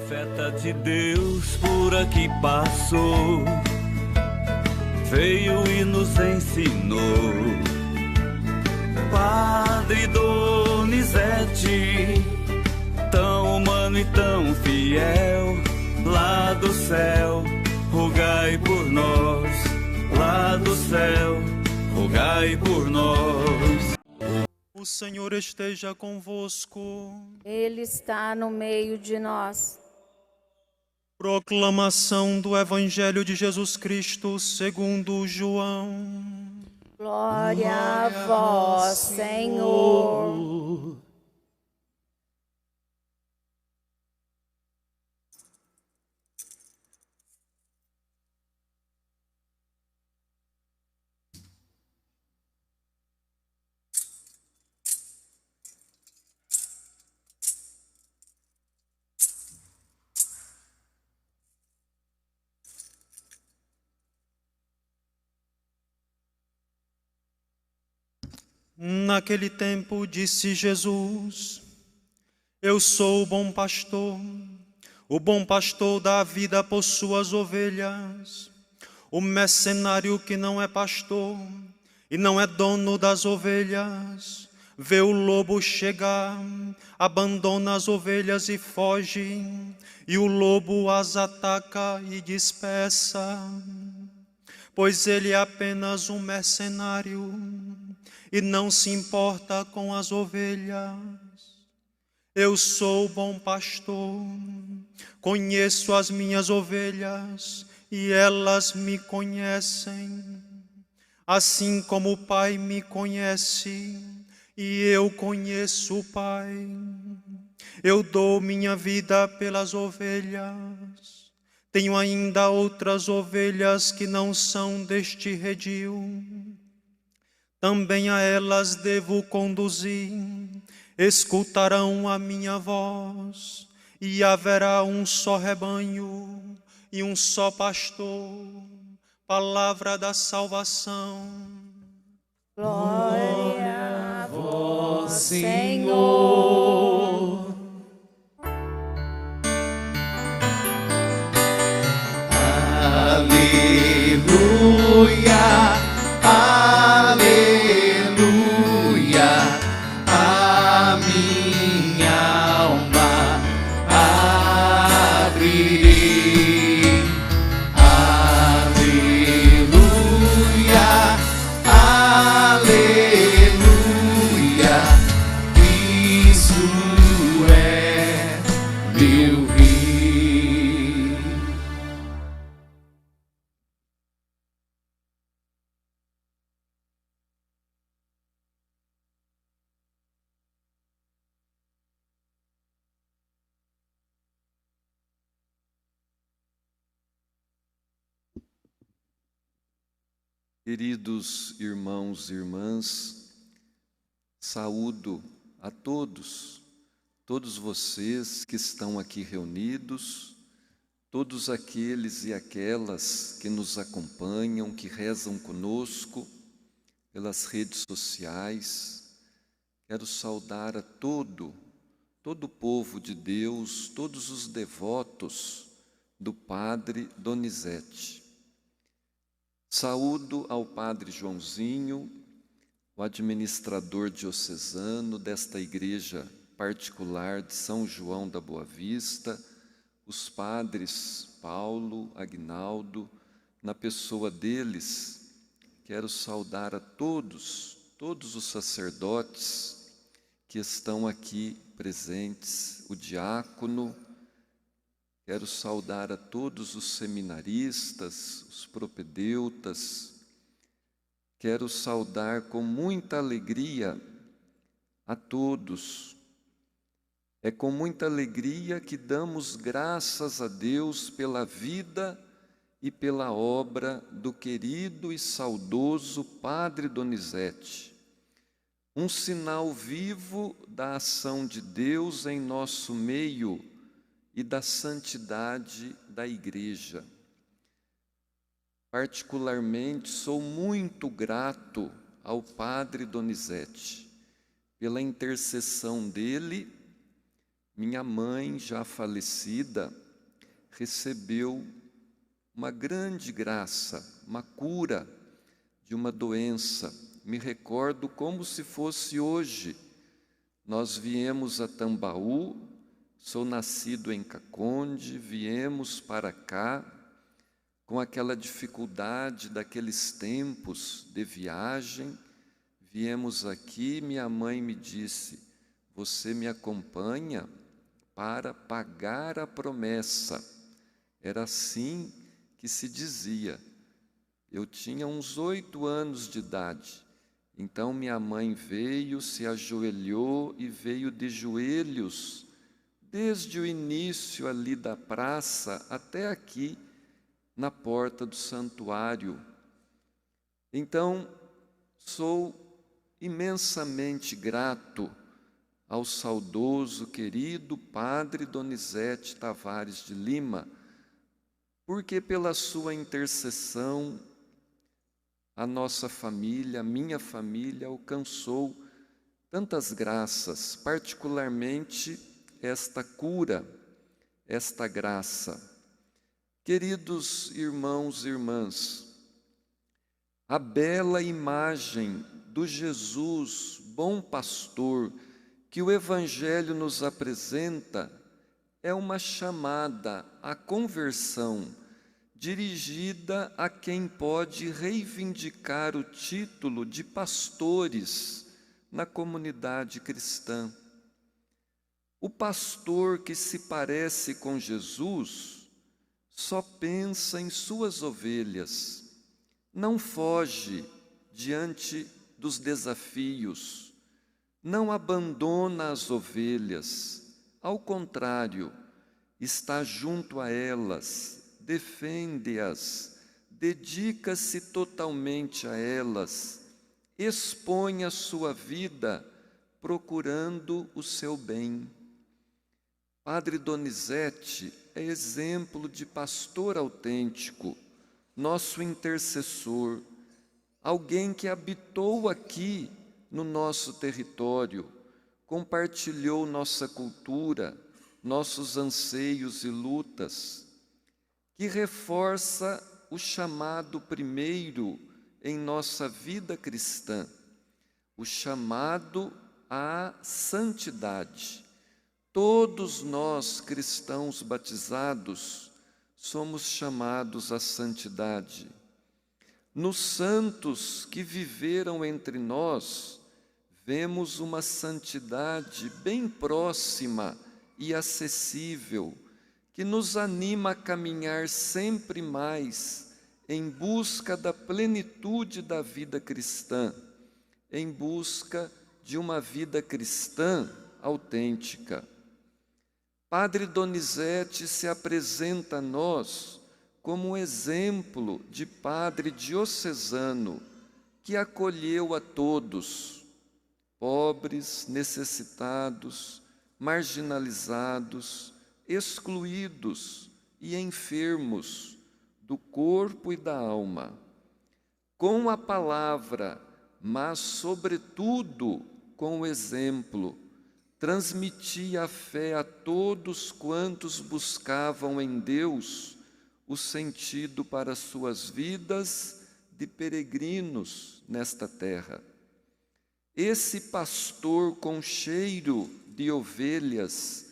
Profeta de Deus por aqui passou, veio e nos ensinou. Padre Donizete, tão humano e tão fiel, lá do céu, rogai por nós. Lá do céu, rogai por nós. O Senhor esteja convosco. Ele está no meio de nós. Proclamação do Evangelho de Jesus Cristo segundo João. Glória a vós, Senhor. Naquele tempo disse Jesus: Eu sou o bom pastor. O bom pastor dá a vida por suas ovelhas. O mercenário que não é pastor e não é dono das ovelhas, vê o lobo chegar, abandona as ovelhas e foge, e o lobo as ataca e dispersa. Pois ele é apenas um mercenário e não se importa com as ovelhas. Eu sou o bom pastor, conheço as minhas ovelhas e elas me conhecem. Assim como o Pai me conhece e eu conheço o Pai, eu dou minha vida pelas ovelhas. Tenho ainda outras ovelhas que não são deste redil. Também a elas devo conduzir, escutarão a minha voz, e haverá um só rebanho e um só pastor. Palavra da salvação. Glória a vós, Senhor. Aleluia, aleluia, a minha alma abrirei. Aleluia, aleluia, Cristo é meu Rei. Queridos irmãos e irmãs, saúdo a todos vocês que estão aqui reunidos, todos aqueles e aquelas que nos acompanham, que rezam conosco pelas redes sociais. Quero saudar a todo o povo de Deus, todos os devotos do Padre Donizete. Saúdo ao Padre Joãozinho, o administrador diocesano desta igreja particular de São João da Boa Vista, os padres Paulo, Aguinaldo, na pessoa deles, quero saudar a todos os sacerdotes que estão aqui presentes, o diácono. Quero saudar a todos os seminaristas, os propedeutas. Quero saudar com muita alegria a todos. É com muita alegria que damos graças a Deus pela vida e pela obra do querido e saudoso Padre Donizete. Um sinal vivo da ação de Deus em nosso meio e da santidade da Igreja. Particularmente, sou muito grato ao Padre Donizete pela intercessão dele minha mãe, já falecida, recebeu uma grande graça, uma cura de uma doença. Me recordo como se fosse hoje. Nós viemos a Tambaú, sou nascido em Caconde, viemos para cá com aquela dificuldade daqueles tempos de viagem. Viemos aqui, minha mãe me disse: você me acompanha para pagar a promessa. Era assim que se dizia. Eu tinha uns 8 anos de idade. Então minha mãe veio, se ajoelhou e veio de joelhos, desde o início ali da praça até aqui, na porta do santuário. Então, sou imensamente grato ao saudoso, querido Padre Donizete Tavares de Lima, porque pela sua intercessão, a nossa família, a minha família, alcançou tantas graças, particularmente esta cura, esta graça. Queridos irmãos e irmãs, a bela imagem do Jesus, bom pastor, que o Evangelho nos apresenta, é uma chamada à conversão, dirigida a quem pode reivindicar o título de pastores na comunidade cristã. O pastor que se parece com Jesus só pensa em suas ovelhas, não foge diante dos desafios, não abandona as ovelhas, ao contrário, está junto a elas, defende-as, dedica-se totalmente a elas, expõe a sua vida procurando o seu bem. Padre Donizete é exemplo de pastor autêntico, nosso intercessor, alguém que habitou aqui no nosso território, compartilhou nossa cultura, nossos anseios e lutas, que reforça o chamado primeiro em nossa vida cristã, o chamado à santidade. Todos nós, cristãos batizados, somos chamados à santidade. Nos santos que viveram entre nós, vemos uma santidade bem próxima e acessível, que nos anima a caminhar sempre mais em busca da plenitude da vida cristã, em busca de uma vida cristã autêntica. Padre Donizete se apresenta a nós como um exemplo de padre diocesano que acolheu a todos, pobres, necessitados, marginalizados, excluídos e enfermos do corpo e da alma. Com a palavra, mas sobretudo com o exemplo, transmitia a fé a todos quantos buscavam em Deus o sentido para suas vidas de peregrinos nesta terra. Esse pastor com cheiro de ovelhas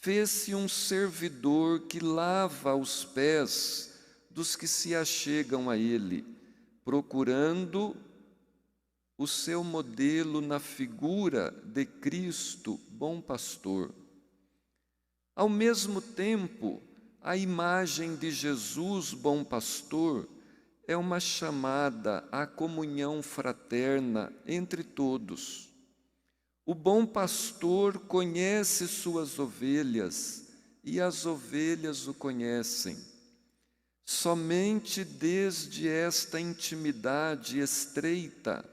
fez-se um servidor que lava os pés dos que se achegam a ele, procurando o seu modelo na figura de Cristo, bom pastor. Ao mesmo tempo, a imagem de Jesus, bom pastor, é uma chamada à comunhão fraterna entre todos. O bom pastor conhece suas ovelhas e as ovelhas o conhecem. Somente desde esta intimidade estreita,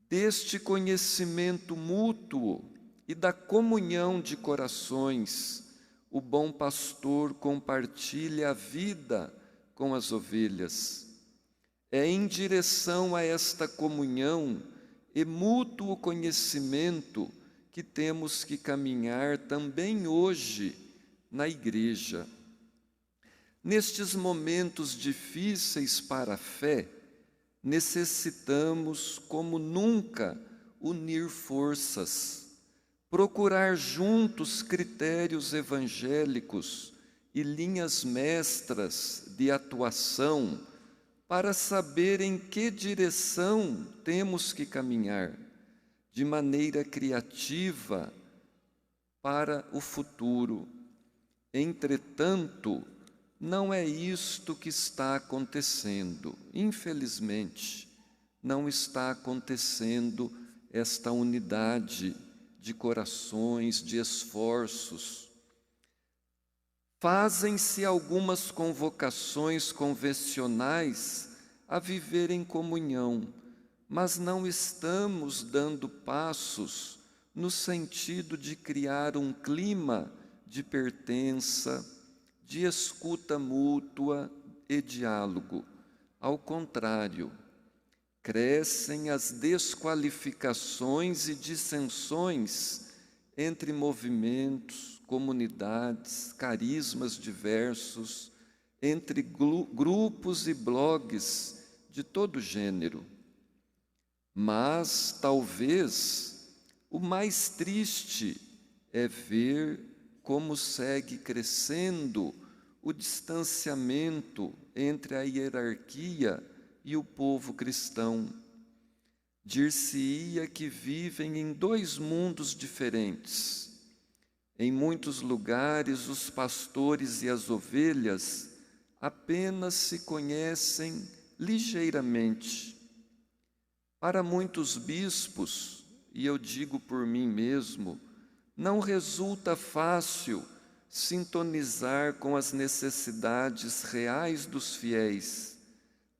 deste conhecimento mútuo e da comunhão de corações, o bom pastor compartilha a vida com as ovelhas. É em direção a esta comunhão e mútuo conhecimento que temos que caminhar também hoje na igreja. Nestes momentos difíceis para a fé, necessitamos, como nunca, unir forças, procurar juntos critérios evangélicos e linhas mestras de atuação para saber em que direção temos que caminhar, de maneira criativa para o futuro. Entretanto, não é isto que está acontecendo. Infelizmente, não está acontecendo esta unidade de corações, de esforços. Fazem-se algumas convocações convencionais a viver em comunhão, mas não estamos dando passos no sentido de criar um clima de pertença, de escuta mútua e diálogo. Ao contrário, crescem as desqualificações e dissensões entre movimentos, comunidades, carismas diversos, entre grupos e blogs de todo gênero. Mas, talvez, o mais triste é ver como segue crescendo o distanciamento entre a hierarquia e o povo cristão. Dir-se-ia que vivem em dois mundos diferentes. Em muitos lugares, os pastores e as ovelhas apenas se conhecem ligeiramente. Para muitos bispos, e eu digo por mim mesmo, não resulta fácil sintonizar com as necessidades reais dos fiéis,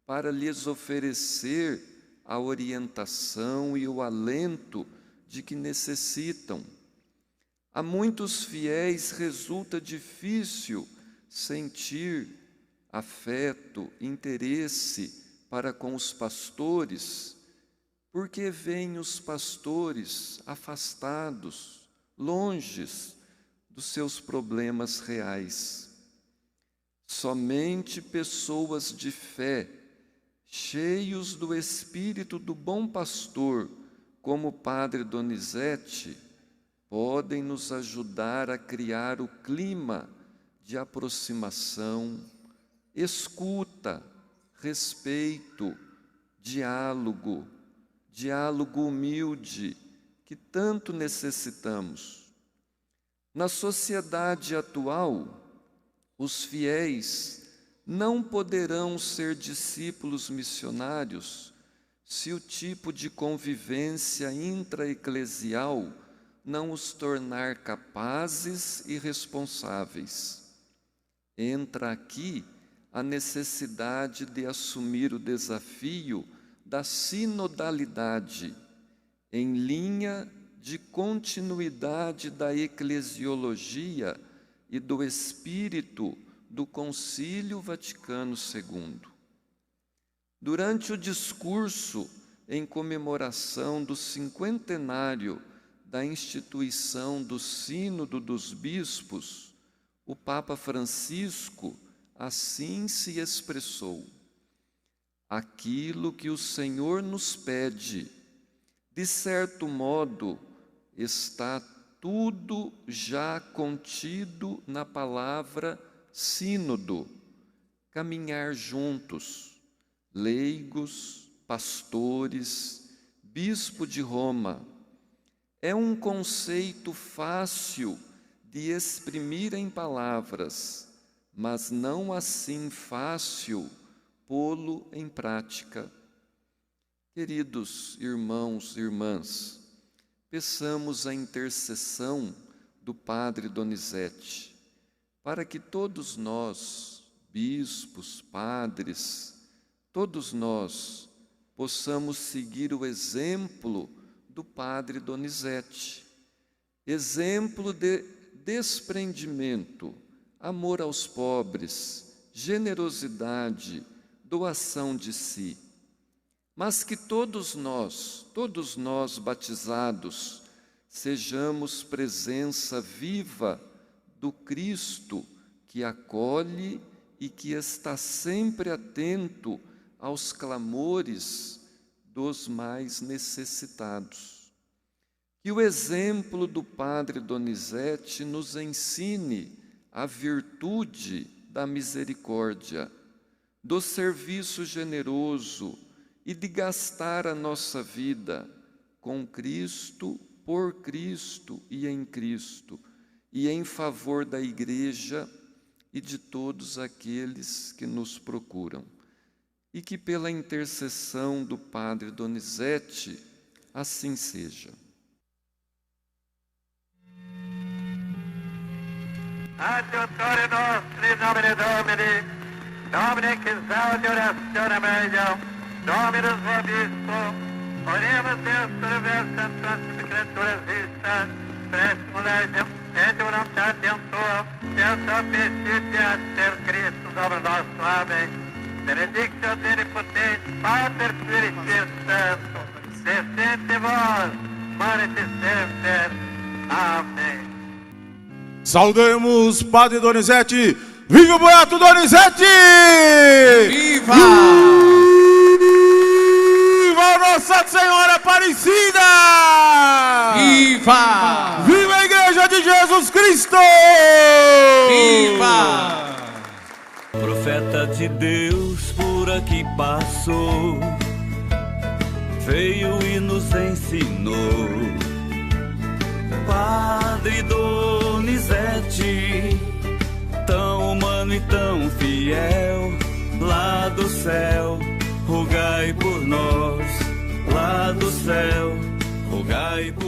para lhes oferecer a orientação e o alento de que necessitam. A muitos fiéis resulta difícil sentir afeto, interesse para com os pastores, porque veem os pastores afastados, longes dos seus problemas reais. Somente pessoas de fé, cheios do espírito do bom pastor, como o Padre Donizete, podem nos ajudar a criar o clima de aproximação, escuta, respeito, diálogo humilde que tanto necessitamos. Na sociedade atual, os fiéis não poderão ser discípulos missionários se o tipo de convivência intraeclesial não os tornar capazes e responsáveis. Entra aqui a necessidade de assumir o desafio da sinodalidade, em linha de continuidade da eclesiologia e do espírito do Concílio Vaticano II. Durante o discurso em comemoração do 50º da instituição do Sínodo dos Bispos, o Papa Francisco assim se expressou: aquilo que o Senhor nos pede, de certo modo, está tudo já contido na palavra sínodo, caminhar juntos, leigos, pastores, bispo de Roma. É um conceito fácil de exprimir em palavras, mas não assim fácil pô-lo em prática. Queridos irmãos e irmãs, peçamos a intercessão do Padre Donizete, para que todos nós, bispos, padres, todos nós possamos seguir o exemplo do Padre Donizete, exemplo de desprendimento, amor aos pobres, generosidade, doação de si. Mas que todos nós batizados, sejamos presença viva do Cristo que acolhe e que está sempre atento aos clamores dos mais necessitados. Que o exemplo do Padre Donizete nos ensine a virtude da misericórdia, do serviço generoso e de gastar a nossa vida com Cristo, por Cristo e em Cristo, e em favor da Igreja e de todos aqueles que nos procuram. E que pela intercessão do Padre Donizete, assim seja. Adiutori nostri nomine Domini, Domine che esaudi orazione meglio, Dominus vobisco, oremus Deus versa in creatura vista, presimo legem, et voluntatem tua, Deus sapicitia per Cristo Domino nostro. Amém. Benedictio Omnipotens, Pater Spiritus Sancto, descende vos, Mare Semper. Amém. Saudemos Padre Donizete. Viva o Beato Donizete! Viva! Viva Nossa Senhora Aparecida! Viva! Viva a Igreja de Jesus Cristo! Viva! Profeta de Deus por aqui passou, veio e nos ensinou. Padre Donizete, tão humano e tão fiel, lá do céu, rogai por nós, lá do céu, rogai por